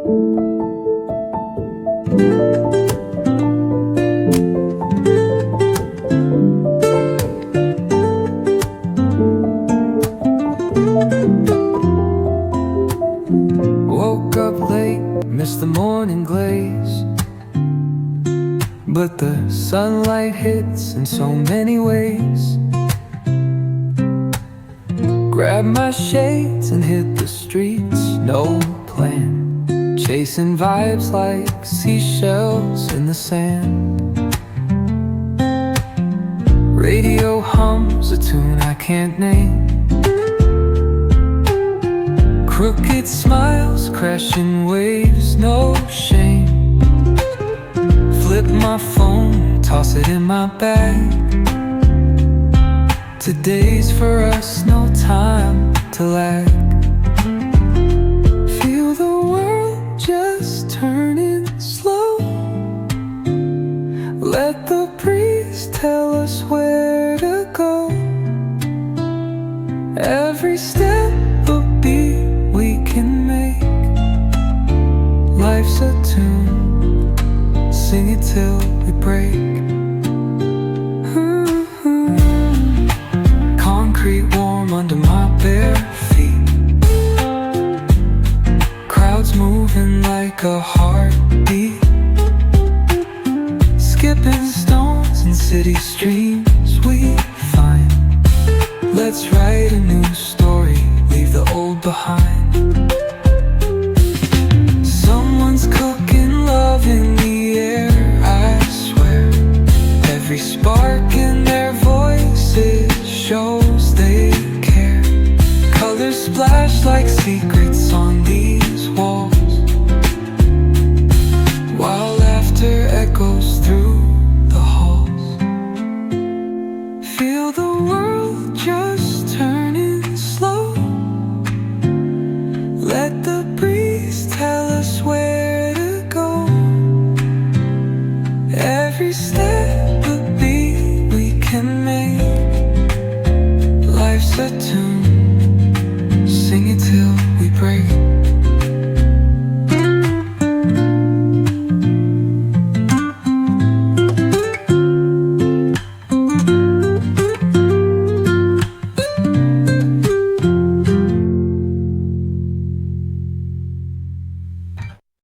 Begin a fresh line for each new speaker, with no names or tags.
Woke up late, missed the morning glaze, but the sunlight hits in so many ways. Grabbed my shades and hit the streets, no plan, chasing vibes like seashells in the sand. Radio hums a tune I can't name, crooked smiles, crashing waves, no shame. Flip my phone, toss it in my bag. Today's for us, no time to lag. Feel the world just turning slow. Let the breeze tell us where to go. Every step a beat we can make. Life's a tune, sing it till we break. Concrete warm under my bare feet, crowds moving like a heartbeat, skipping stones in city streams we find. Let's write a new story, leave the old behind. Someone's cooking love in the air, I swear. Every spark in their voices shows they care. Colors splash like secrets on these walls, while laughter echoes through the halls. Feel the world just turning slow. Let the breeze tell us where to go. Every step a beat we can make. Life's a tune, sing it till we break.